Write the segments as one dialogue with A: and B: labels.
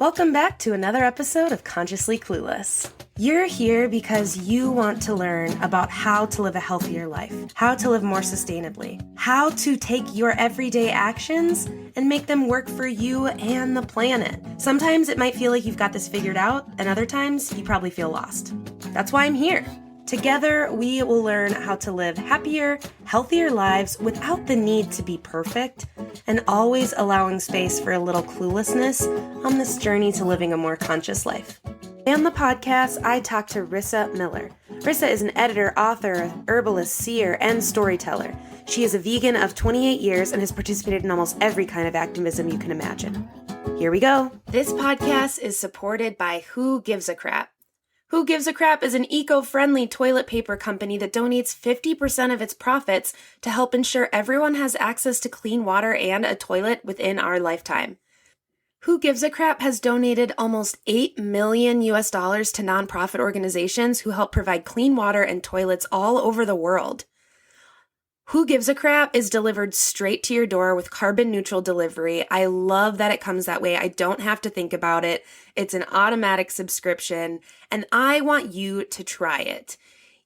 A: Welcome back to another episode of Consciously Clueless. You're here because you want to learn about how to live a healthier life, how to live more sustainably, how to take your everyday actions and make them work for you and the planet. Sometimes it might feel like you've got this figured out, and other times you probably feel lost. That's why I'm here. Together, we will learn how to live happier, healthier lives without the need to be perfect, and always allowing space for a little cluelessness on this journey to living a more conscious life. On the podcast, I talk to Rissa Miller. Rissa is an editor, author, herbalist, seer, and storyteller. She is a vegan of 28 years and has participated in almost every kind of activism you can imagine. Here we go. This podcast is supported by Who Gives a Crap. Who Gives a Crap is an eco-friendly toilet paper company that donates 50% of its profits to help ensure everyone has access to clean water and a toilet within our lifetime. Who Gives a Crap has donated almost $8 million to nonprofit organizations who help provide clean water and toilets all over the world. Who Gives a Crap is delivered straight to your door with carbon neutral delivery. I love that it comes that way. I don't have to think about it. It's an automatic subscription, and I want you to try it.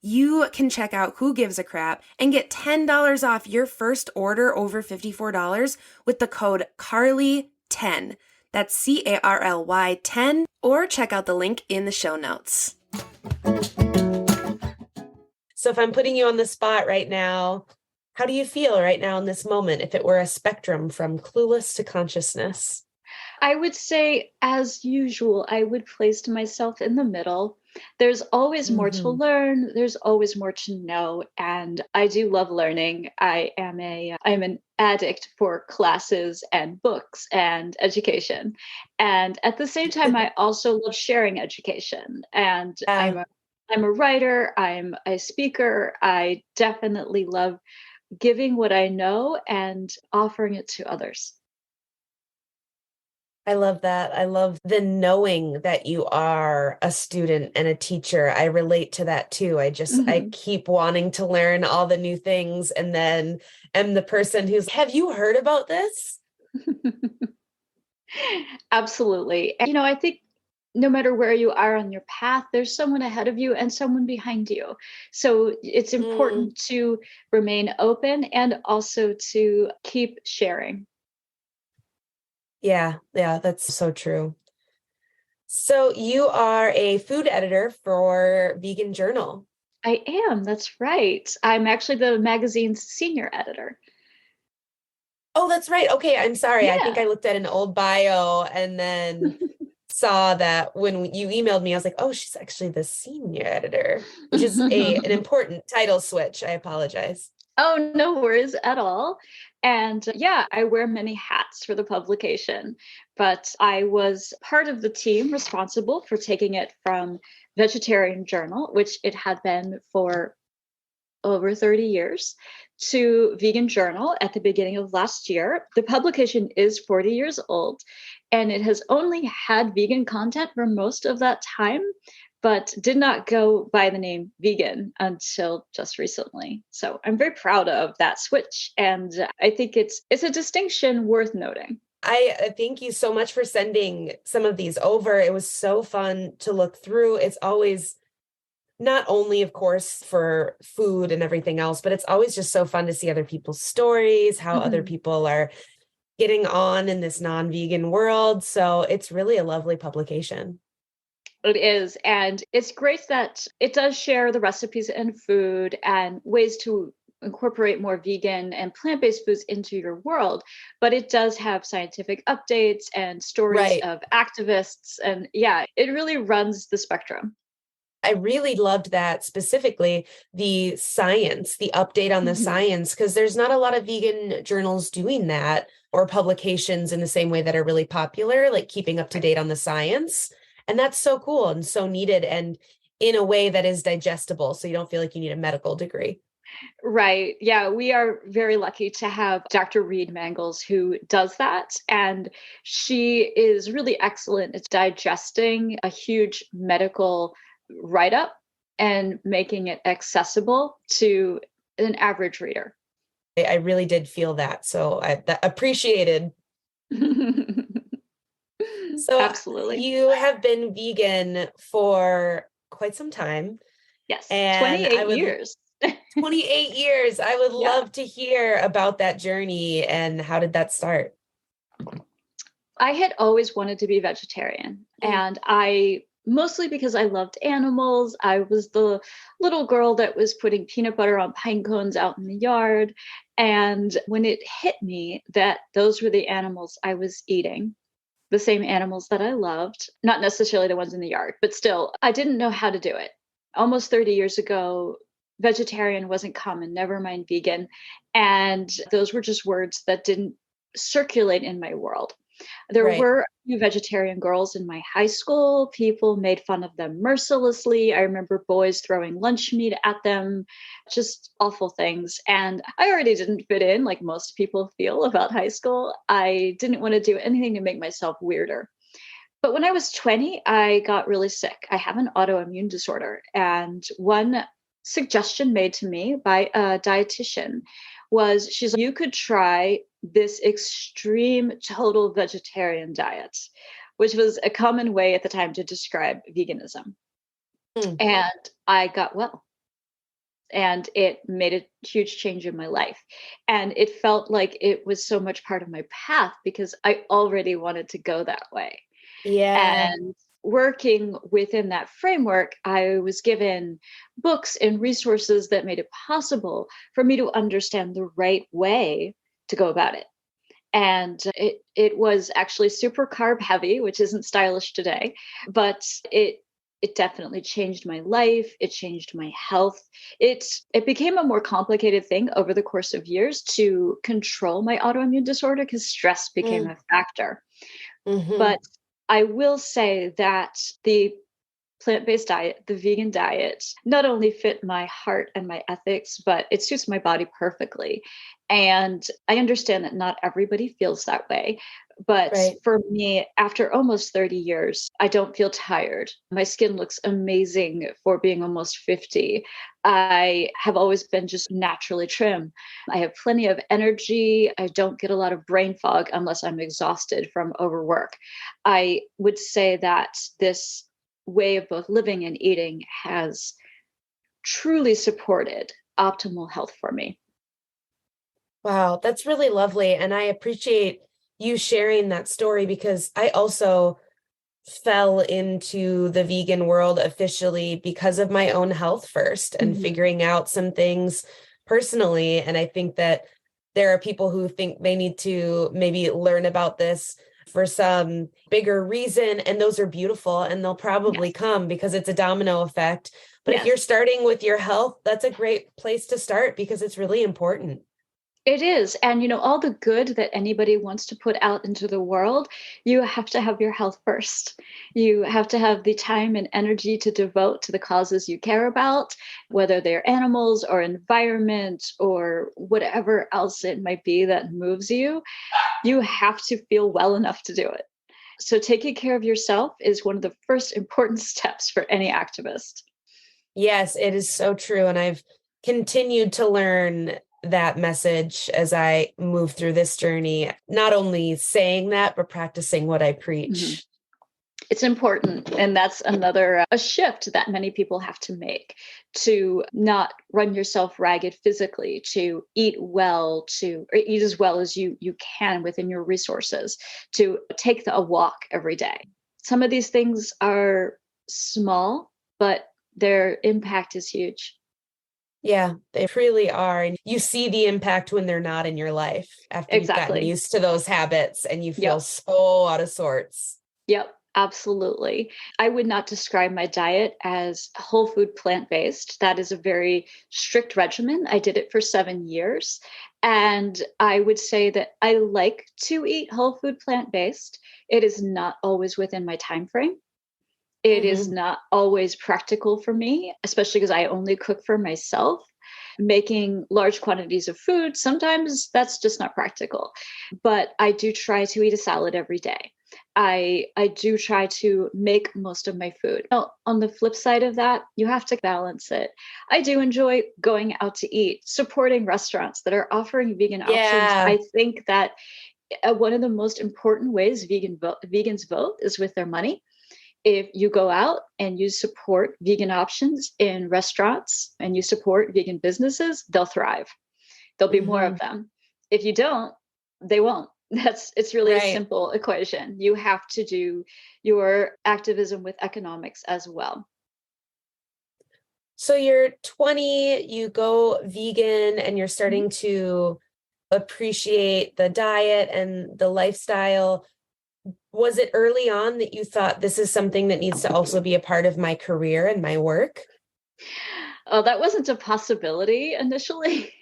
A: You can check out Who Gives a Crap and get $10 off your first order over $54 with the code CARLY10. That's CARLY 10, or check out the link in the show notes. So if I'm putting you on the spot right now, how do you feel right now in this moment if it were a spectrum from clueless to consciousness?
B: I would say, as usual, I would place myself in the middle. There's always more to learn. There's always more to know. And I do love learning. I'm an addict for classes and books and education. And at the same time, I also love sharing education. And I'm a writer. I'm a speaker. I definitely love giving what I know and offering it to others.
A: I love that. I love the knowing that you are a student and a teacher. I relate to that too. I keep wanting to learn all the new things, and then am the person who's, have you heard about this?
B: Absolutely. And, I think no matter where you are on your path, there's someone ahead of you and someone behind you. So it's important to remain open and also to keep sharing.
A: Yeah, that's so true. So you are a food editor for Vegan Journal.
B: I am, that's right. I'm actually the magazine's senior editor.
A: Oh, that's right. Okay, I'm sorry.
B: Yeah.
A: I think I looked at an old bio and then saw that when you emailed me, I was like, oh, she's actually the senior editor, which is an important title switch. I apologize.
B: Oh, no worries at all. And I wear many hats for the publication, but I was part of the team responsible for taking it from Vegetarian Journal, which it had been for over 30 years, to Vegan Journal at the beginning of last year. The publication is 40 years old, and it has only had vegan content for most of that time, but did not go by the name vegan until just recently. So I'm very proud of that switch. And I think it's a distinction worth noting.
A: I thank you so much for sending some of these over. It was so fun to look through. It's always not only, of course, for food and everything else, but it's always just so fun to see other people's stories, how other people are getting on in this non-vegan world. So it's really a lovely publication.
B: It is. And it's great that it does share the recipes and food and ways to incorporate more vegan and plant-based foods into your world. But it does have scientific updates and stories of activists. And it really runs the spectrum.
A: I really loved that, specifically the science, the update on the science, because there's not a lot of vegan journals doing that, or publications in the same way that are really popular, like keeping up to date on the science. And that's so cool and so needed, and in a way that is digestible, so you don't feel like you need a medical degree.
B: Right. Yeah, we are very lucky to have Dr. Reed Mangles who does that. And she is really excellent at digesting a huge medical write-up and making it accessible to an average reader.
A: I really did feel that. So I appreciated.
C: So
B: Absolutely.
C: you have been vegan for quite some time.
B: Yes.
C: And
B: 28 years.
C: 28 years. I would
B: Yeah.
C: love to hear about that journey and how did that start?
B: I had always wanted to be vegetarian, and I mostly because I loved animals. I was the little girl that was putting peanut butter on pine cones out in the yard. And when it hit me that those were the animals I was eating, the same animals that I loved, not necessarily the ones in the yard, but still, I didn't know how to do it. Almost 30 years ago, vegetarian wasn't common, never mind vegan. And those were just words that didn't circulate in my world. There
C: Right.
B: were a few vegetarian girls in my high school. People made fun of them mercilessly. I remember boys throwing lunch meat at them, just awful things. And I already didn't fit in like most people feel about high school. I didn't want to do anything to make myself weirder. But when I was 20, I got really sick. I have an autoimmune disorder. And one suggestion made to me by a dietitian was she's like, you could try this extreme total vegetarian diet, which was a common way at the time to describe veganism.
C: Mm.
B: And I got well. And it made a huge change in my life. And it felt like it was so much part of my path because I already wanted to go that way.
C: Yeah.
B: And working within that framework, I was given books and resources that made it possible for me to understand the right way to go about it. And it was actually super carb heavy, which isn't stylish today, but it definitely changed my life. It changed my health. It became a more complicated thing over the course of years to control my autoimmune disorder because stress became
C: Mm.
B: a factor.
C: Mm-hmm.
B: But I will say that the plant-based diet, the vegan diet, not only fit my heart and my ethics, but it suits my body perfectly. And I understand that not everybody feels that way. But
C: Right.
B: for me, after almost 30 years, I don't feel tired. My skin looks amazing for being almost 50. I have always been just naturally trim. I have plenty of energy. I don't get a lot of brain fog unless I'm exhausted from overwork. I would say that this way of both living and eating has truly supported optimal health for me.
C: Wow, that's really lovely. And I appreciate you sharing that story because I also fell into the vegan world officially because of my own health first and
B: Mhm.
C: figuring out some things personally. And I think that there are people who think they need to maybe learn about this for some bigger reason, and those are beautiful and they'll probably
B: Yes.
C: come because it's a domino effect. But if
B: Yes.
C: you're starting with your health, that's a great place to start because it's really important.
B: It is. And, all the good that anybody wants to put out into the world, you have to have your health first. You have to have the time and energy to devote to the causes you care about, whether they're animals or environment or whatever else it might be that moves you. You have to feel well enough to do it. So, taking care of yourself is one of the first important steps for any activist.
C: Yes, it is so true. And I've continued to learn that message as I move through this journey, not only saying that, but practicing what I
B: Mhm.
C: preach.
B: It's important. And that's another a shift that many people have to make to not run yourself ragged physically, to eat well, to or eat as well as you can within your resources, to take a walk every day. Some of these things are small, but their impact is huge.
C: Yeah, they really are. And you see the impact when they're not in your life after you've gotten
B: Exactly.
C: used to those habits and you feel
B: Yep.
C: so out of sorts.
B: Yep, absolutely. I would not describe my diet as whole food plant based. That is a very strict regimen. I did it for 7 years. And I would say that I like to eat whole food plant based. It is not always within my time frame. It is
C: Hmm.
B: not always practical for me, especially because I only cook for myself. Making large quantities of food, sometimes that's just not practical. But I do try to eat a salad every day. I do try to make most of my food. Now, on the flip side of that, you have to balance it. I do enjoy going out to eat, supporting restaurants that are offering vegan options.
C: Yeah.
B: I think that one of the most important ways vegans vote is with their money. If you go out and you support vegan options in restaurants and you support vegan businesses, they'll thrive. There'll be more of them. If you don't, they won't. It's really a simple equation. You have to do your activism with economics as well.
C: So you're 20, you go vegan, and you're starting to appreciate the diet and the lifestyle. Was it early on that you thought this is something that needs to also be a part of my career and my work?
B: Oh, that wasn't a possibility initially.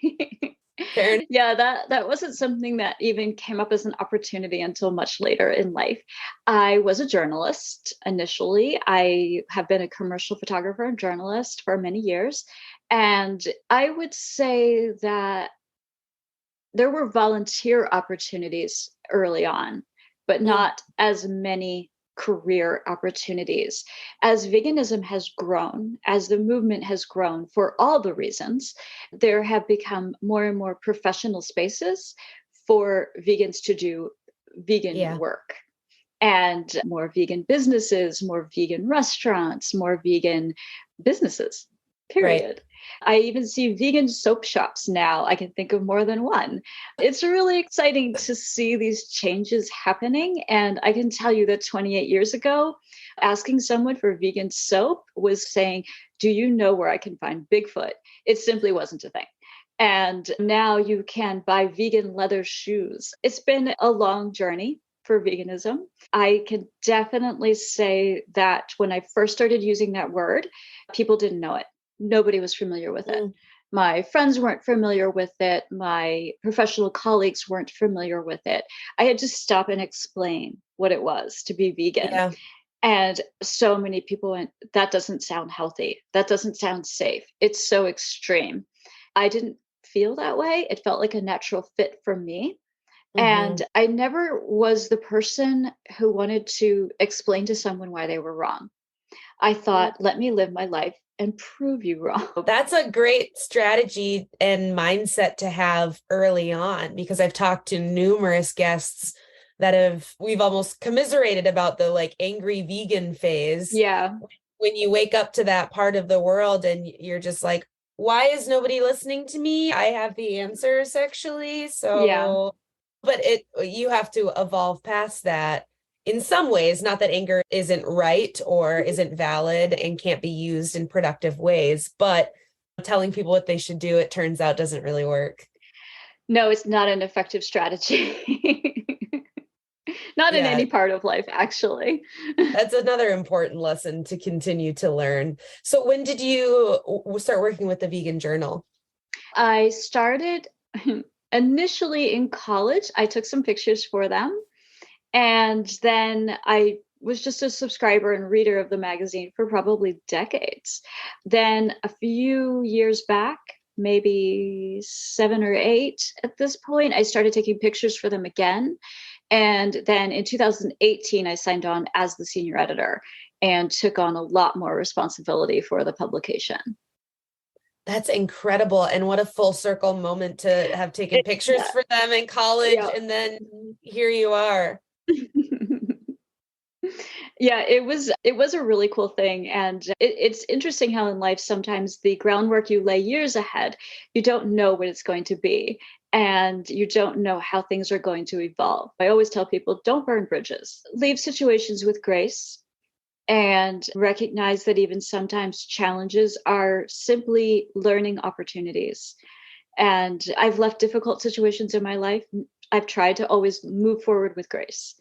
B: Yeah, that wasn't something that even came up as an opportunity until much later in life. I was a journalist initially. I have been a commercial photographer and journalist for many years. And I would say that there were volunteer opportunities early on, but not as many career opportunities. As veganism has grown, as the movement has grown for all the reasons, there have become more and more professional spaces for vegans to do vegan work. And more vegan businesses, more vegan restaurants, more vegan businesses, period. Right. I even see vegan soap shops now. I can think of more than one. It's really exciting to see these changes happening. And I can tell you that 28 years ago, asking someone for vegan soap was saying, do you know where I can find Bigfoot? It simply wasn't a thing. And now you can buy vegan leather shoes. It's been a long journey for veganism. I can definitely say that when I first started using that word, people didn't know it. Nobody was familiar with it. My friends weren't familiar with it. My professional colleagues weren't familiar with it. I had to stop and explain what it was to be vegan. Yeah. And so many people went, that doesn't sound healthy. That doesn't sound safe. It's so extreme. I didn't feel that way. It felt like a natural fit for me. And I never was the person who wanted to explain to someone why they were wrong. I thought, let me live my life and prove you wrong.
C: That's a great strategy and mindset to have early on, because I've talked to numerous guests that we've almost commiserated about the like angry vegan phase.
B: Yeah.
C: When you wake up to that part of the world and you're just like, why is nobody listening to me? I have the answers actually. So, but you have to evolve past that. In some ways, not that anger isn't right or isn't valid and can't be used in productive ways, but telling people what they should do, it turns out, doesn't really work.
B: No, it's not an effective strategy. Not in any part of life, actually.
C: That's another important lesson to continue to learn. So when did you start working with the Vegan Journal?
B: I started initially in college. I took some pictures for them. And then I was just a subscriber and reader of the magazine for probably decades. Then a few years back, maybe 7 or 8 at this point, I started taking pictures for them again. And then in 2018, I signed on as the senior editor and took on a lot more responsibility for the publication.
C: That's incredible. And what a full circle moment to have taken pictures for them in college. Yeah. And then here you are.
B: Yeah, it was a really cool thing. And it's interesting how in life, sometimes the groundwork you lay years ahead, you don't know what it's going to be. And you don't know how things are going to evolve. I always tell people, don't burn bridges. Leave situations with grace and recognize that even sometimes challenges are simply learning opportunities. And I've left difficult situations in my life. I've tried to always move forward with grace.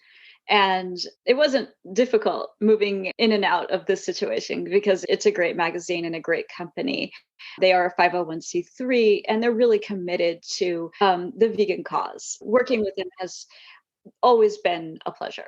B: And it wasn't difficult moving in and out of this situation because it's a great magazine and a great company. They are a 501c3 and they're really committed to the vegan cause. Working with them has always been a pleasure.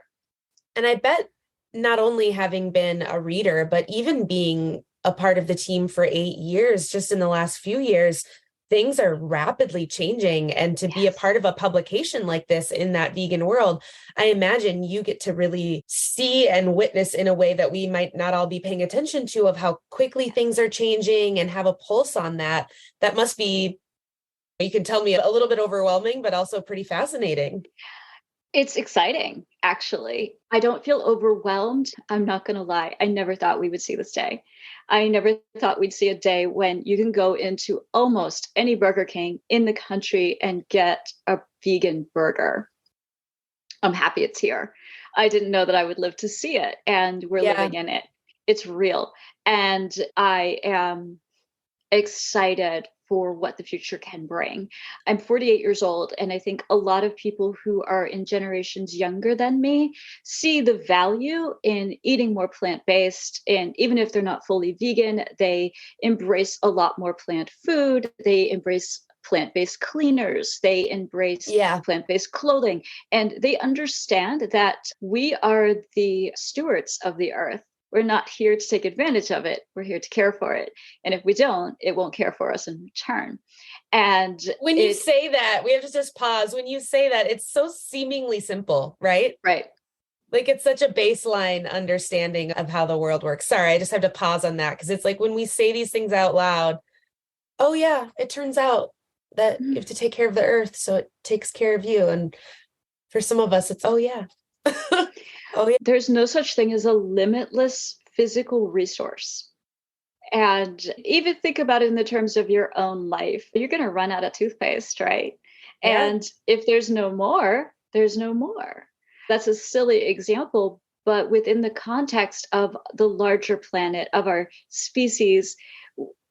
C: And I bet not only having been a reader, but even being a part of the team for 8 years, just in the last few years, things are rapidly changing. And to be a part of a publication like this in that vegan world, I imagine you get to really see and witness in a way that we might not all be paying attention to, of how quickly things are changing and have a pulse on that. That must be, you can tell me, a little bit overwhelming, but also pretty fascinating.
B: It's exciting, actually. I don't feel overwhelmed. I'm not going to lie. I never thought we would see this day. I never thought we'd see a day when you can go into almost any Burger King in the country and get a vegan burger. I'm happy it's here. I didn't know that I would live to see it, and we're
C: Yeah.
B: living in it. It's real. And I am excited for what the future can bring. I'm 48 years old, and I think a lot of people who are in generations younger than me see the value in eating more plant-based. And even if they're not fully vegan, they embrace a lot more plant food. They embrace plant-based cleaners. They embrace
C: Yeah.
B: plant-based clothing. And they understand that we are the stewards of the earth. We're not here to take advantage of it. We're here to care for it. And if we don't, it won't care for us in return. And
C: when you say that, we have to just pause. When you say that, it's so seemingly simple, right?
B: Right.
C: Like it's such a baseline understanding of how the world works. Sorry, I just have to pause on that because it's like when we say these things out loud, oh yeah, it turns out that you have to take care of the earth, so it takes care of you. And for some of us, it's, oh yeah. Oh yeah.
B: There's no such thing as a limitless physical resource. And even think about it in the terms of your own life. You're going to run out of toothpaste, right?
C: Yeah.
B: And if there's no more, there's no more. That's a silly example, but within the context of the larger planet, of our species,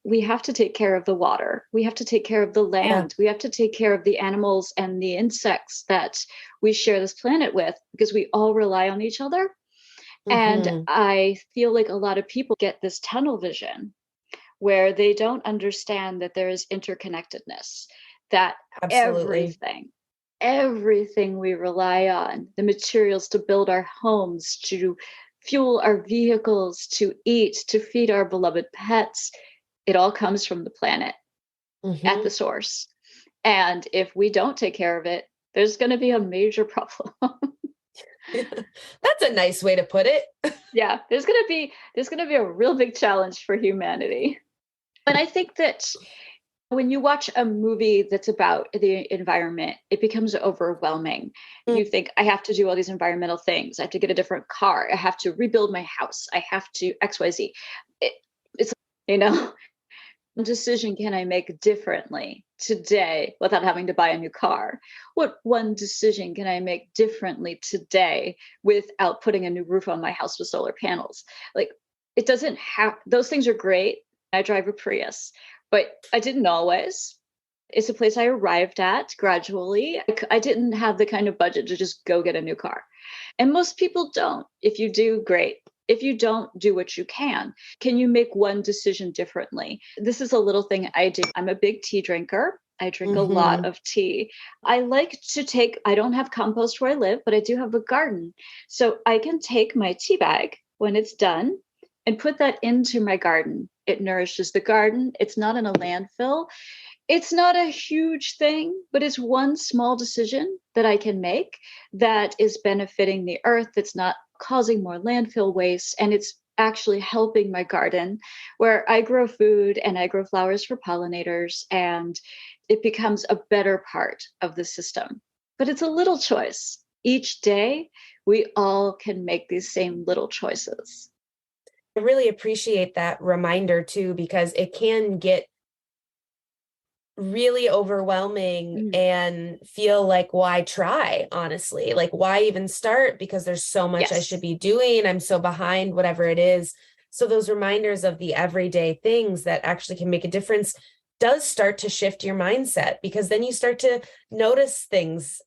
B: we have to take care of the water. We have to take care of the land. We have to take care of the animals and the insects that we share this planet with, because we all rely on each other. And I feel like a lot of people get this tunnel vision where they don't understand that there is interconnectedness, that
C: Absolutely.
B: everything we rely on, the materials to build our homes, to fuel our vehicles, to eat, to feed our beloved pets, it all comes from the planet at the source. And if we don't take care of it, there's going to be a major problem.
C: That's a nice way to put it.
B: Yeah, there's going to be a real big challenge for humanity. And I think that when you watch a movie that's about the environment, it becomes overwhelming. You think, I have to do all these environmental things. I have to get a different car. I have to rebuild my house. I have to XYZ. It's, what decision can I make differently today without having to buy a new car? What one decision can I make differently today without putting a new roof on my house with solar panels? Like, it doesn't have, those things are great. I drive a Prius, but I didn't always. It's a place I arrived at gradually. I didn't have the kind of budget to just go get a new car. And most people don't. If you do, great. If you don't, do what you can. Can you make one decision differently? This is a little thing I do. I'm a big tea drinker. I drink a lot of tea. I like to I don't have compost where I live, but I do have a garden. So I can take my tea bag when it's done and put that into my garden. It nourishes the garden. It's not in a landfill. It's not a huge thing, but it's one small decision that I can make that is benefiting the earth, that's not causing more landfill waste, and it's actually helping my garden where I grow food and I grow flowers for pollinators, and it becomes a better part of the system. But it's a little choice. Each day, we all can make these same little choices.
C: I really appreciate that reminder too, because it can get really overwhelming and feel like, why try, honestly? Like, why even start? Because there's so much I should be doing. I'm so behind, whatever it is. So those reminders of the everyday things that actually can make a difference does start to shift your mindset, because then you start to notice things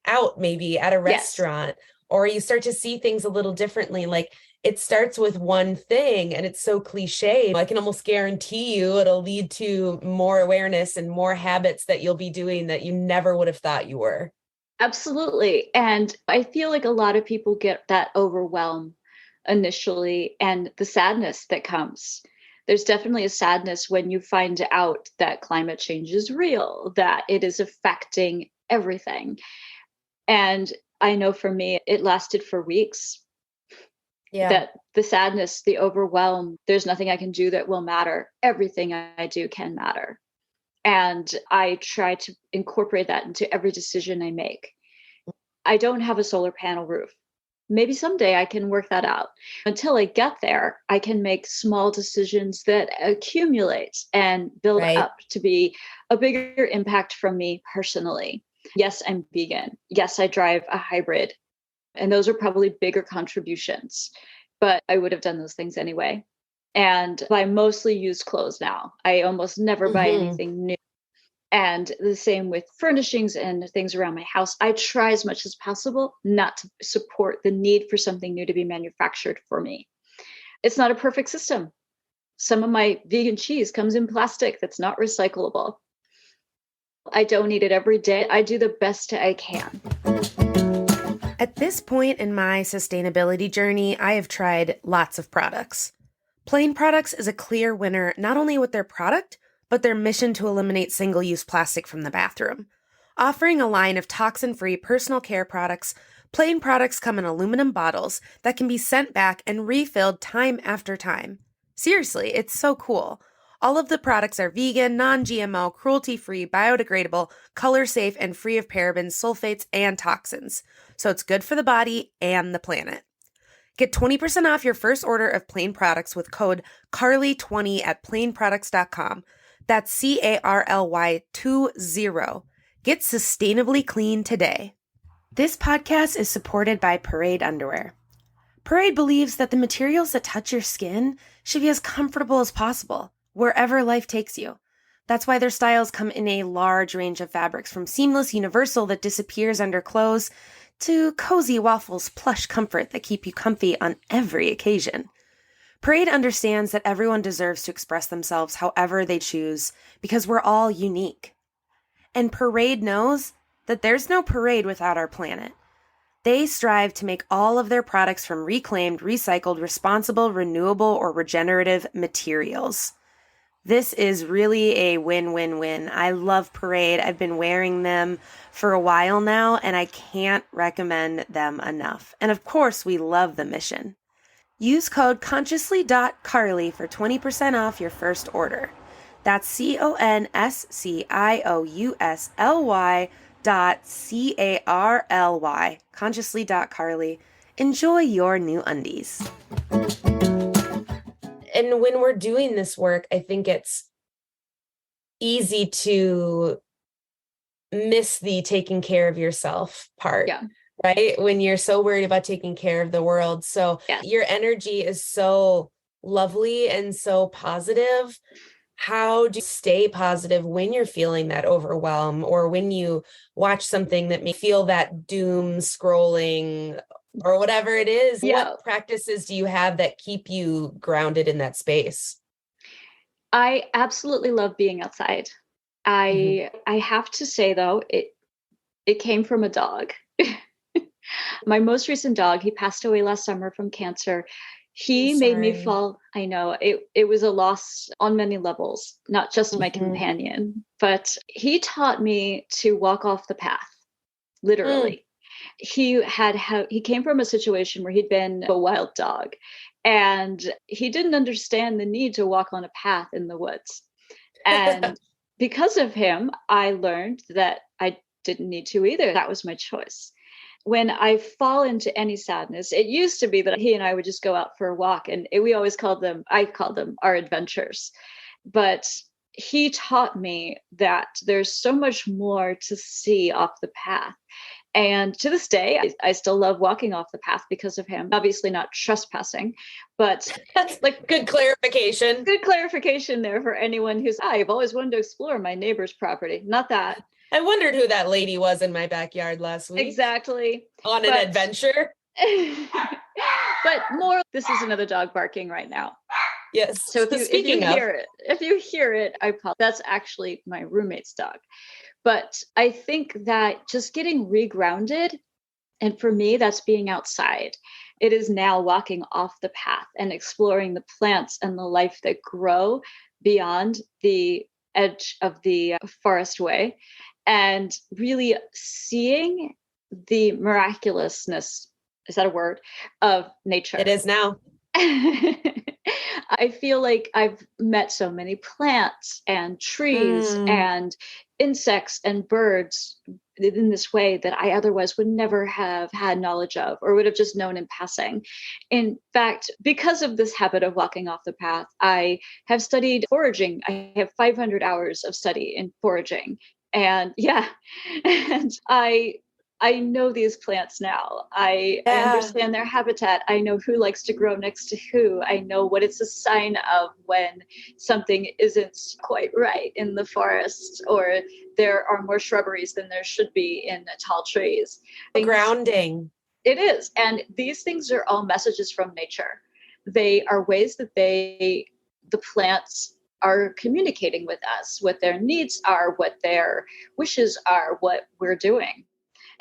C: out maybe at a restaurant, or you start to see things a little differently. Like, it starts with one thing and it's so cliche. I can almost guarantee you it'll lead to more awareness and more habits that you'll be doing that you never would have thought you were.
B: Absolutely. And I feel like a lot of people get that overwhelm initially, and the sadness that comes. There's definitely a sadness when you find out that climate change is real, that it is affecting everything. And I know for me, it lasted for weeks. That the sadness, the overwhelm, there's nothing I can do that will matter. Everything I do can matter. And I try to incorporate that into every decision I make. I don't have a solar panel roof. Maybe someday I can work that out. Until I get there, I can make small decisions that accumulate and build
C: Right.
B: up to be a bigger impact from me personally. Yes, I'm vegan. Yes, I drive a hybrid. And those are probably bigger contributions, but I would have done those things anyway. And I mostly use clothes now. I almost never buy anything new. And the same with furnishings and things around my house. I try as much as possible not to support the need for something new to be manufactured for me. It's not a perfect system. Some of my vegan cheese comes in plastic that's not recyclable. I don't eat it every day. I do the best I can.
A: At this point in my sustainability journey, I have tried lots of products. Plain Products is a clear winner not only with their product, but their mission to eliminate single-use plastic from the bathroom. Offering a line of toxin-free personal care products, Plain Products come in aluminum bottles that can be sent back and refilled time after time. Seriously, it's so cool. All of the products are vegan, non-GMO, cruelty-free, biodegradable, color-safe, and free of parabens, sulfates, and toxins. So it's good for the body and the planet. Get 20% off your first order of Plain Products with code CARLY20 at plainproducts.com. That's CARLY20. Get sustainably clean today. This podcast is supported by Parade Underwear. Parade believes that the materials that touch your skin should be as comfortable as possible, wherever life takes you. That's why their styles come in a large range of fabrics, from seamless universal that disappears under clothes to cozy waffles plush comfort that keep you comfy on every occasion. Parade understands that everyone deserves to express themselves however they choose because we're all unique. And Parade knows that there's no parade without our planet. They strive to make all of their products from reclaimed, recycled, responsible, renewable, or regenerative materials. This is really a win-win-win. I love Parade. I've been wearing them for a while now, and I can't recommend them enough. And of course, we love the mission. Use code consciously.carly for 20% off your first order. That's consciously.carly, consciously.carly. Enjoy your new undies.
C: And when we're doing this work, I think it's easy to miss the taking care of yourself part.
B: Yeah.
C: Right? When you're so worried about taking care of the world. So your energy is so lovely and so positive. How do you stay positive when you're feeling that overwhelm, or when you watch something that may feel that doom scrolling or whatever it is?
B: Yeah.
C: What practices do you have that keep you grounded in that space?
B: I absolutely love being outside. I have to say though, it came from a dog. My most recent dog, he passed away last summer from cancer. He made me fall. I know it was a loss on many levels, not just my companion, but he taught me to walk off the path, literally. He came from a situation where he'd been a wild dog, and he didn't understand the need to walk on a path in the woods. And because of him, I learned that I didn't need to either. That was my choice. When I fall into any sadness, it used to be that he and I would just go out for a walk, and I called them our adventures. But he taught me that there's so much more to see off the path. And to this day, I still love walking off the path because of him. Obviously not trespassing, but
C: that's like good clarification.
B: Good clarification there for anyone who's, I've always wanted to explore my neighbor's property. Not that.
C: I wondered who that lady was in my backyard last week.
B: Exactly.
C: On an adventure.
B: But more, this is another dog barking right now.
C: Yes.
B: So if you hear it, I apologize. That's actually my roommate's dog. But I think that just getting regrounded, and for me, that's being outside. It is now walking off the path and exploring the plants and the life that grow beyond the edge of the forest way, and really seeing the miraculousness, is that a word, of nature.
C: It is now.
B: I feel like I've met so many plants and trees and insects and birds in this way that I otherwise would never have had knowledge of or would have just known in passing. In fact, because of this habit of walking off the path, I have studied foraging. I have 500 hours of study in foraging. And yeah, and I know these plants now. I
C: Yeah.
B: understand their habitat. I know who likes to grow next to who. I know what it's a sign of when something isn't quite right in the forest, or there are more shrubberies than there should be in tall trees.
C: Grounding.
B: It is. And these things are all messages from nature. They are ways that the plants are communicating with us, what their needs are, what their wishes are, what we're doing.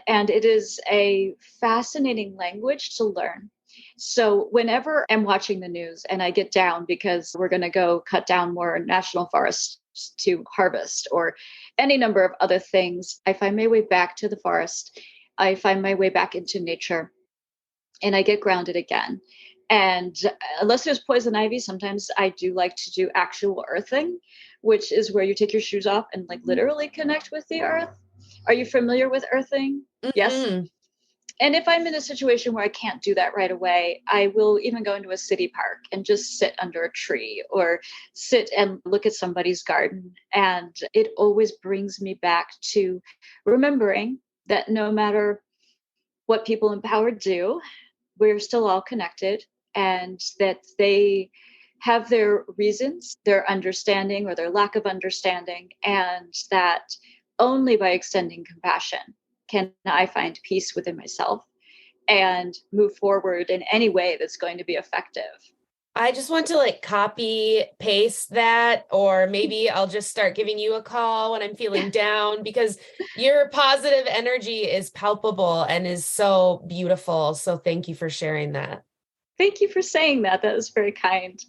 B: And it is a fascinating language to learn. So whenever I'm watching the news and I get down because we're going to go cut down more national forests to harvest or any number of other things, I find my way back to the forest. I find my way back into nature and I get grounded again. And unless there's poison ivy, sometimes I do like to do actual earthing, which is where you take your shoes off and like literally connect with the earth. Are you familiar with earthing? Yes.
C: Mm-hmm.
B: And if I'm in a situation where I can't do that right away, I will even go into a city park and just sit under a tree or sit and look at somebody's garden. And it always brings me back to remembering that no matter what people in power do, we're still all connected, and that they have their reasons, their understanding or their lack of understanding, and that only by extending compassion can I find peace within myself and move forward in any way that's going to be effective.
C: I just want to like copy paste that, or maybe I'll just start giving you a call when I'm feeling down, because your positive energy is palpable and is so beautiful. So thank you for sharing that.
B: Thank you for saying that. That was very kind.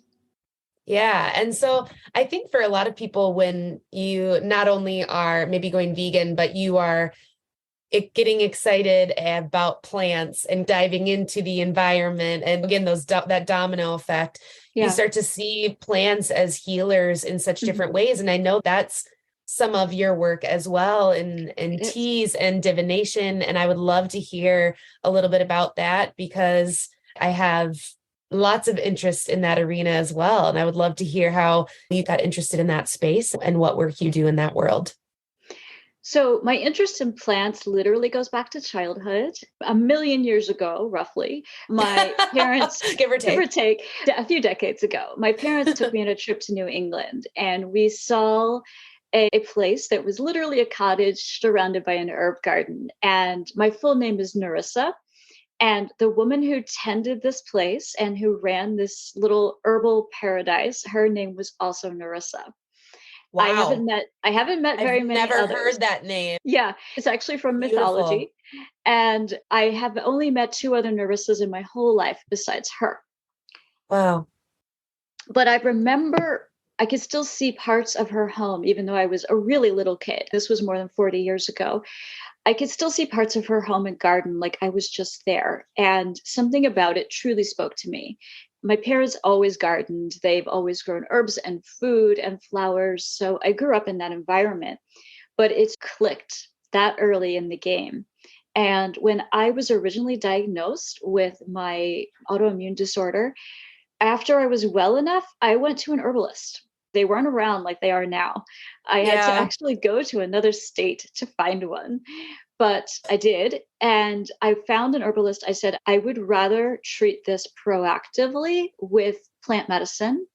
C: Yeah. And so I think for a lot of people, when you not only are maybe going vegan, but you are getting excited about plants and diving into the environment, and again, that domino effect, you
B: Yeah.
C: start to see plants as healers in such different
B: Mm-hmm.
C: ways. And I know that's some of your work as well in teas and divination. And I would love to hear a little bit about that, because I have lots of interest in that arena as well. And I would love to hear how you got interested in that space and what work you do in that world.
B: So my interest in plants literally goes back to childhood. A million years ago, roughly, my parents,
C: give or take,
B: a few decades ago, my parents took me on a trip to New England, and we saw a place that was literally a cottage surrounded by an herb garden. And my full name is Nerissa. And the woman who tended this place and who ran this little herbal paradise, her name was also Nerissa.
C: Wow.
B: I haven't met very
C: I've
B: many
C: never
B: others.
C: heard that name.
B: Yeah, it's actually from
C: Beautiful.
B: mythology. And I have only met 2 other Narissas in my whole life besides her.
C: Wow.
B: But I remember I could still see parts of her home, even though I was a really little kid. This was more than 40 years ago. I could still see parts of her home and garden like I was just there. And something about it truly spoke to me. My parents always gardened. They've always grown herbs and food and flowers. So I grew up in that environment, but it's clicked that early in the game. And when I was originally diagnosed with my autoimmune disorder, after I was well enough, I went to an herbalist. They weren't around like they are now. I had to actually go to another state to find one, but I did. And I found an herbalist. I said, I would rather treat this proactively with plant medicine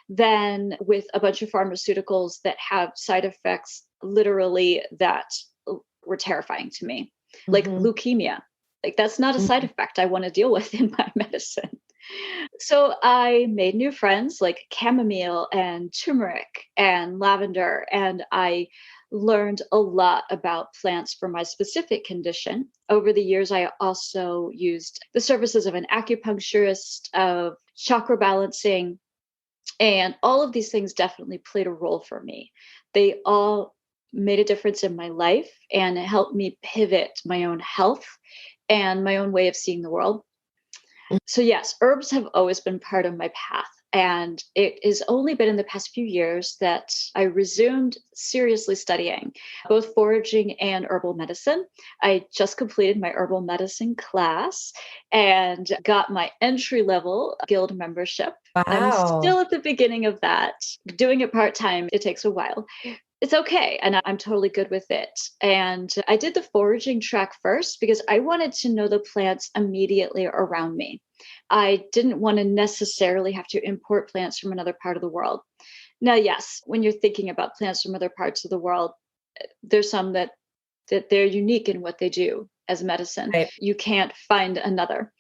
B: than with a bunch of pharmaceuticals that have side effects literally that were terrifying to me, like leukemia. Like that's not a side effect I want to deal with in my medicine. So I made new friends like chamomile and turmeric and lavender, and I learned a lot about plants for my specific condition. Over the years, I also used the services of an acupuncturist, of chakra balancing, and all of these things definitely played a role for me. They all made a difference in my life and helped me pivot my own health and my own way of seeing the world. So yes, herbs have always been part of my path. And it has only been in the past few years that I resumed seriously studying both foraging and herbal medicine. I just completed my herbal medicine class and got my entry level guild membership. I'm
C: Wow.
B: still at the beginning of that, doing it part time. It takes a while. It's okay. And I'm totally good with it. And I did the foraging track first because I wanted to know the plants immediately around me. I didn't want to necessarily have to import plants from another part of the world. Now, yes, when you're thinking about plants from other parts of the world, there's some that they're unique in what they do as medicine.
C: Right.
B: You can't find another.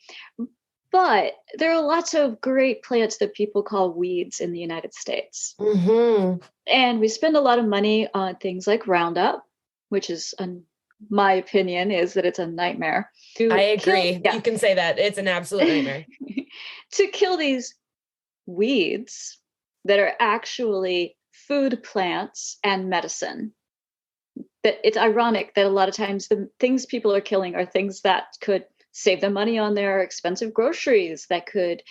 B: But there are lots of great plants that people call weeds in the United States.
C: Mm-hmm.
B: And we spend a lot of money on things like Roundup, which is, my opinion, is that it's a nightmare.
C: I agree. You can say that. It's an absolute nightmare.
B: To kill these weeds that are actually food plants and medicine. That it's ironic that a lot of times the things people are killing are things that could save them money on their expensive groceries, that could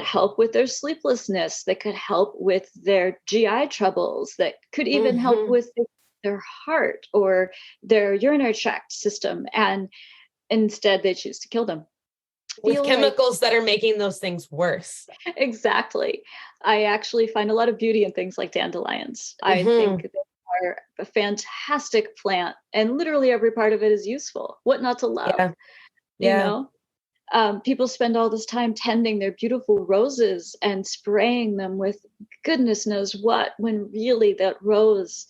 B: help with their sleeplessness, that could help with their GI troubles, that could even help with their heart or their urinary tract system. And instead they choose to kill them.
C: With chemicals that are making those things worse.
B: Exactly. I actually find a lot of beauty in things like dandelions. I think they are a fantastic plant, and literally every part of it is useful. What not to love?
C: Yeah.
B: You know, people spend all this time tending their beautiful roses and spraying them with goodness knows what, when really that rose,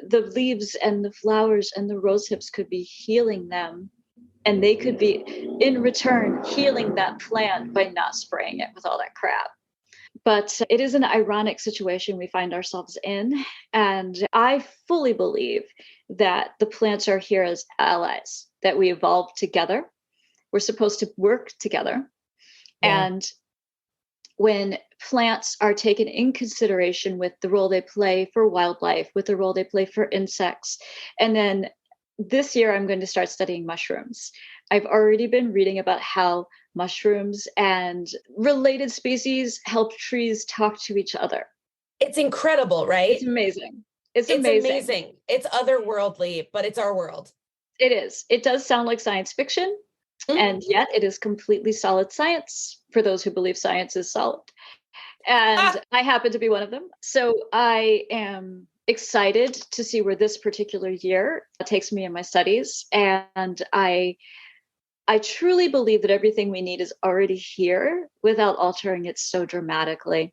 B: the leaves and the flowers and the rose hips could be healing them. And they could be, in return, healing that plant by not spraying it with all that crap. But it is an ironic situation we find ourselves in. And I fully believe that the plants are here as allies, that we evolved together. We're supposed to work together. Yeah. And when plants are taken in consideration with the role they play for wildlife, with the role they play for insects, and then this year, I'm going to start studying mushrooms. I've already been reading about how mushrooms and related species help trees talk to each other.
C: It's incredible, right?
B: It's amazing. It's amazing.
C: It's otherworldly, but it's our world.
B: It is. It does sound like science fiction, and yet it is completely solid science for those who believe science is solid. And I happen to be one of them. So I am excited to see where this particular year takes me in my studies. And I truly believe that everything we need is already here without altering it so dramatically.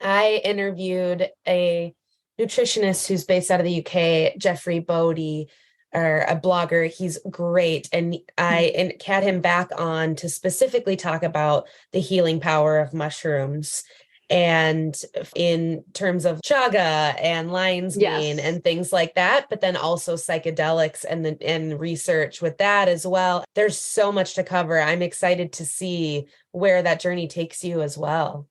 C: I interviewed a nutritionist who's based out of the UK, Jeffrey Bodie, or a blogger. He's great. And I had him back on to specifically talk about the healing power of mushrooms. And in terms of chaga and lion's mane and things like that, but then also psychedelics and research with that as well. There's so much to cover. I'm excited to see where that journey takes you as well.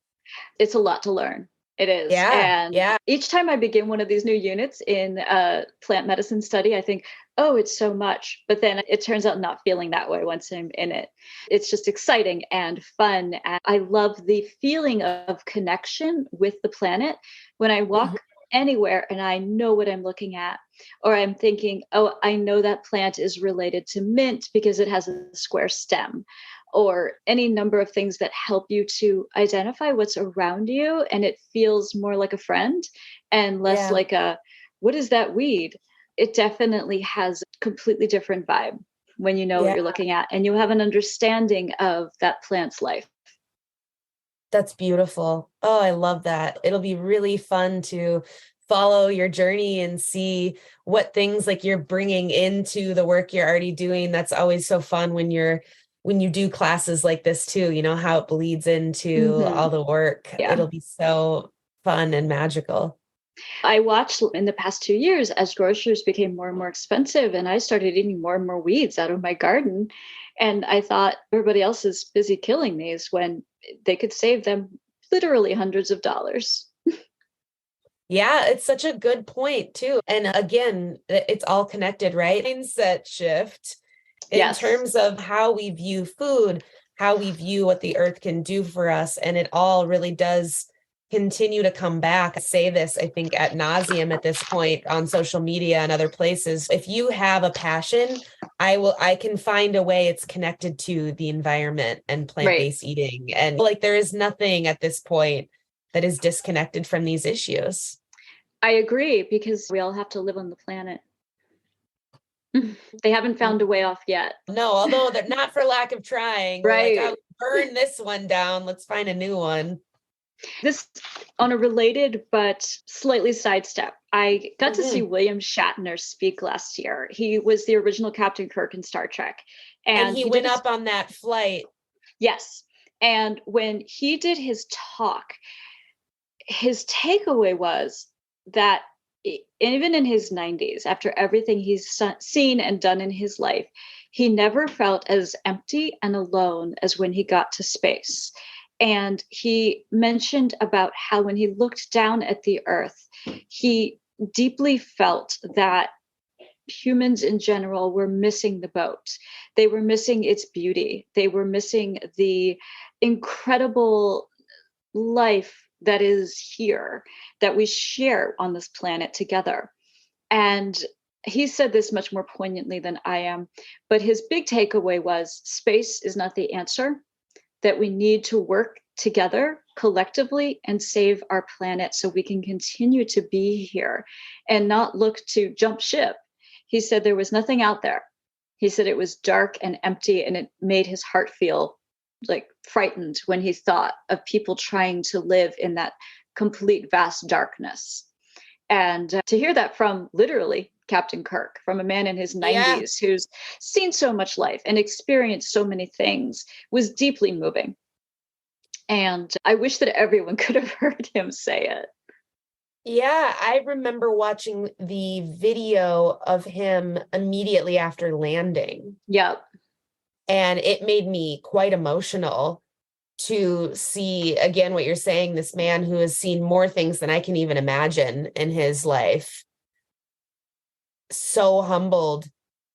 B: It's a lot to learn. It is.
C: Yeah.
B: And each time I begin one of these new units in a plant medicine study, I think, oh, it's so much. But then it turns out not feeling that way once I'm in it. It's just exciting and fun. And I love the feeling of connection with the planet when I walk anywhere and I know what I'm looking at. Or I'm thinking, oh, I know that plant is related to mint because it has a square stem. Or any number of things that help you to identify what's around you, and it feels more like a friend and less like a, what is that weed? It definitely has a completely different vibe when you know what you're looking at and you have an understanding of that plant's life.
C: That's beautiful. Oh, I love that. It'll be really fun to follow your journey and see what things like you're bringing into the work you're already doing. That's always so fun when you do classes like this too, you know, how it bleeds into all the work. It'll be so fun and magical.
B: I watched in the past 2 years as groceries became more and more expensive and I started eating more and more weeds out of my garden. And I thought everybody else is busy killing these when they could save them literally hundreds of dollars.
C: Yeah, it's such a good point too. And again, it's all connected, right? Mindset shift in terms of how we view food, how we view what the earth can do for us. And it all really does continue to come back. I say this, I think, ad nauseum at this point on social media and other places. If you have a passion, I can find a way it's connected to the environment and plant-based eating. And like, there is nothing at this point that is disconnected from these issues.
B: I agree, because we all have to live on the planet. They haven't found a way off yet.
C: No, although they're not for lack of trying.
B: Right.
C: We're like, oh, burn this one down. Let's find a new one.
B: This, on a related but slightly sidestep, I got to see William Shatner speak last year. He was the original Captain Kirk in Star Trek.
C: And he went up on that flight.
B: Yes. And when he did his talk, his takeaway was that even in his 90s, after everything he's seen and done in his life, he never felt as empty and alone as when he got to space. And he mentioned about how when he looked down at the earth, he deeply felt that humans in general were missing the boat. They were missing its beauty. They were missing the incredible life that is here, that we share on this planet together. And he said this much more poignantly than I am, but his big takeaway was space is not the answer, that we need to work together collectively and save our planet so we can continue to be here and not look to jump ship. He said there was nothing out there. He said it was dark and empty, and it made his heart feel like frightened when he thought of people trying to live in that complete vast darkness. And to hear that from literally Captain Kirk, from a man in his 90s who's seen so much life and experienced so many things, was deeply moving. And I wish that everyone could have heard him say it.
C: Yeah, I remember watching the video of him immediately after landing.
B: Yep.
C: And it made me quite emotional to see, again, what you're saying, this man who has seen more things than I can even imagine in his life. So humbled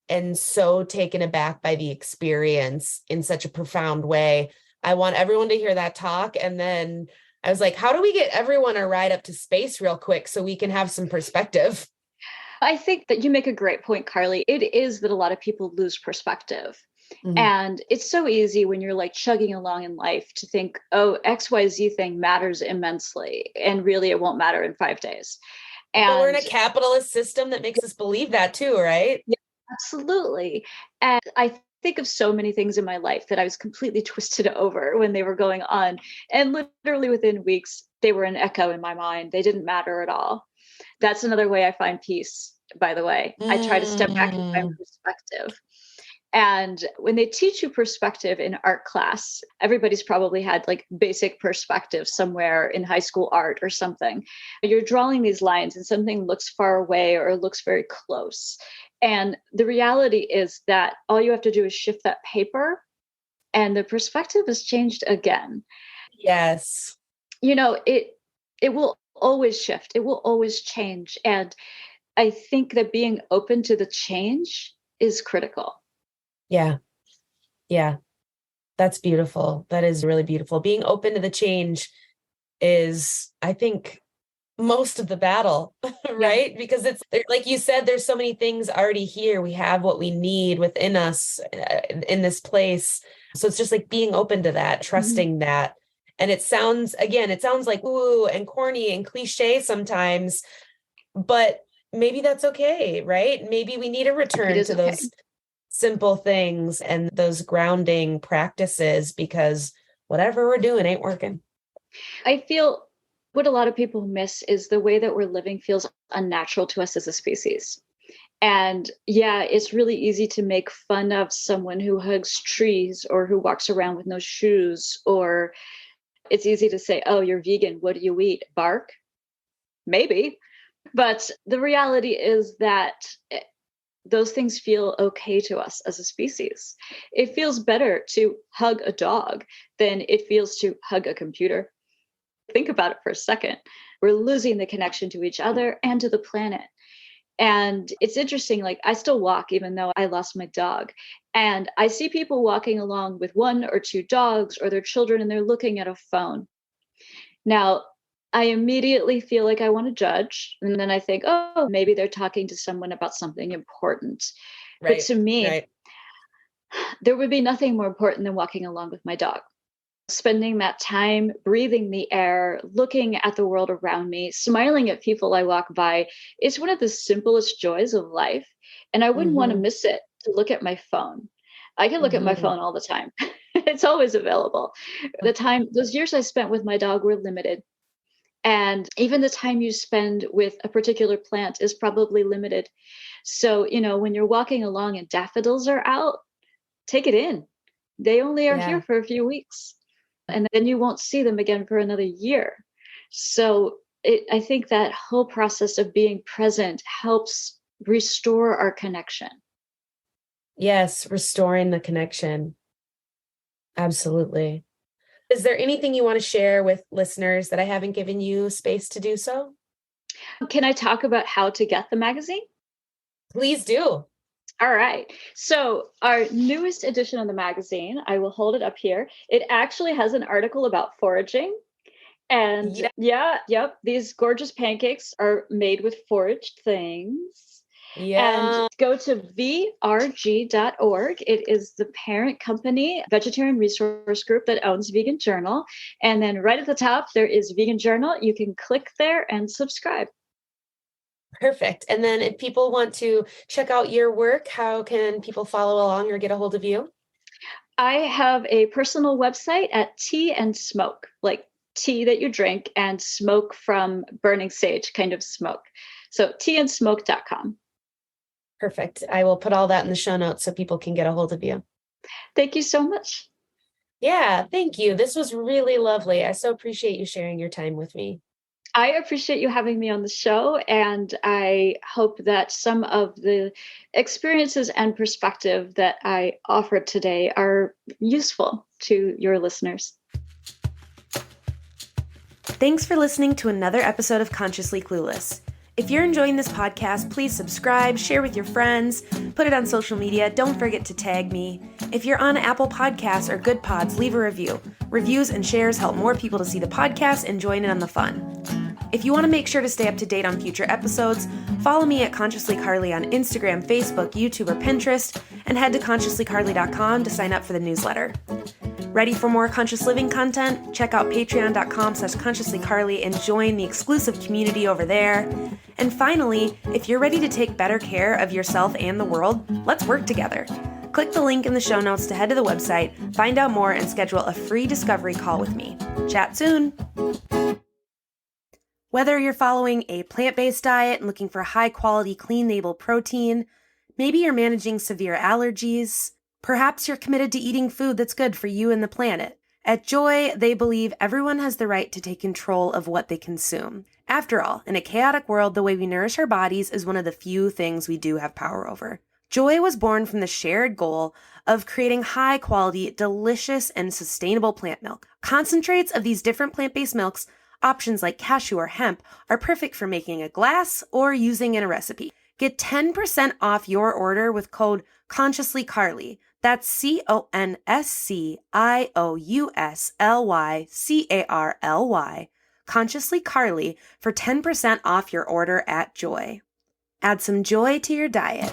C: and so taken aback by the experience in such a profound way. I want everyone to hear that talk. And then I was like, how do we get everyone a ride up to space real quick so we can have some perspective?
B: I think that you make a great point, Carly. It is that a lot of people lose perspective. Mm-hmm. And it's so easy when you're like chugging along in life to think, oh, XYZ thing matters immensely. And really, it won't matter in 5 days.
C: But we're in a capitalist system that makes us believe that too, right?
B: Yeah, absolutely. And I think of so many things in my life that I was completely twisted over when they were going on. And literally within weeks, they were an echo in my mind. They didn't matter at all. That's another way I find peace, by the way. I try to step back and find perspective. And when they teach you perspective in art class, everybody's probably had like basic perspective somewhere in high school art or something. You're drawing these lines and something looks far away or looks very close. And the reality is that all you have to do is shift that paper and the perspective has changed again.
C: Yes.
B: You know, it will always shift. It will always change. And I think that being open to the change is critical.
C: Yeah. Yeah. That's beautiful. That is really beautiful. Being open to the change is, I think, most of the battle, right? Yeah. Because it's like you said, there's so many things already here. We have what we need within us in this place. So it's just like being open to that, trusting that. And it sounds like ooh and corny and cliche sometimes, but maybe that's okay, right? Maybe we need a return to those simple things and those grounding practices, because whatever we're doing ain't working.
B: I feel what a lot of people miss is the way that we're living feels unnatural to us as a species. And yeah, it's really easy to make fun of someone who hugs trees or who walks around with no shoes, or it's easy to say, oh, you're vegan. What do you eat? Bark? Maybe. But the reality is that those things feel okay to us as a species. It feels better to hug a dog than it feels to hug a computer. Think about it for a second. We're losing the connection to each other and to the planet. And it's interesting, like I still walk even though I lost my dog. And I see people walking along with one or two dogs or their children, and they're looking at a phone. Now, I immediately feel like I want to judge. And then I think, oh, maybe they're talking to someone about something important. But
C: Right.
B: to me,
C: Right.
B: there would be nothing more important than walking along with my dog. Spending that time breathing the air, looking at the world around me, smiling at people I walk by, it's one of the simplest joys of life. And I wouldn't want to
C: Mm-hmm.
B: miss it to look at my phone. I can look at my
C: Mm-hmm.
B: phone all the time. It's always available. Those years I spent with my dog were limited. And even the time you spend with a particular plant is probably limited. So, when you're walking along and daffodils are out, take it in. They only are here
C: Yeah.
B: for a few weeks, and then you won't see them again for another year. So I think that whole process of being present helps restore our connection.
C: Yes. Restoring the connection. Absolutely. Is there anything you want to share with listeners that I haven't given you space to do so?
B: Can I talk about how to get the magazine?
C: Please do.
B: All right. So, our newest edition of the magazine, I will hold it up here. It actually has an article about foraging. And yep, these gorgeous pancakes are made with foraged things.
C: Yeah.
B: And go to vrg.org. It is the parent company, vegetarian resource group that owns Vegan Journal. And then right at the top, there is Vegan Journal. You can click there and subscribe.
C: Perfect. And then if people want to check out your work, how can people follow along or get a hold of you?
B: I have a personal website at Tea and Smoke, like tea that you drink and smoke from burning sage kind of smoke. So teandsmoke.com.
C: Perfect. I will put all that in the show notes so people can get a hold of you.
B: Thank you so much.
C: Yeah, thank you. This was really lovely. I so appreciate you sharing your time with me.
B: I appreciate you having me on the show, and I hope that some of the experiences and perspective that I offered today are useful to your listeners.
A: Thanks for listening to another episode of Consciously Clueless. If you're enjoying this podcast, please subscribe, share with your friends, put it on social media. Don't forget to tag me. If you're on Apple Podcasts or Good Pods, leave a review. Reviews and shares help more people to see the podcast and join in on the fun. If you want to make sure to stay up to date on future episodes, follow me at Consciously Carly on Instagram, Facebook, YouTube, or Pinterest, and head to consciouslycarly.com to sign up for the newsletter. Ready for more conscious living content? Check out patreon.com/consciouslycarly and join the exclusive community over there. And finally, if you're ready to take better care of yourself and the world, let's work together. Click the link in the show notes to head to the website, find out more, and schedule a free discovery call with me. Chat soon! Whether you're following a plant-based diet and looking for high-quality, clean-label protein, maybe you're managing severe allergies, perhaps you're committed to eating food that's good for you and the planet. At Joy, they believe everyone has the right to take control of what they consume. After all, in a chaotic world, the way we nourish our bodies is one of the few things we do have power over. Joy was born from the shared goal of creating high-quality, delicious, and sustainable plant milk. Concentrates of these different plant-based milks, options like cashew or hemp, are perfect for making a glass or using in a recipe. Get 10% off your order with code CONSCIOUSLYCARLY. That's CONSCIOUSLYCARLY. Consciously Carly for 10% off your order at Joy. Add some joy to your diet.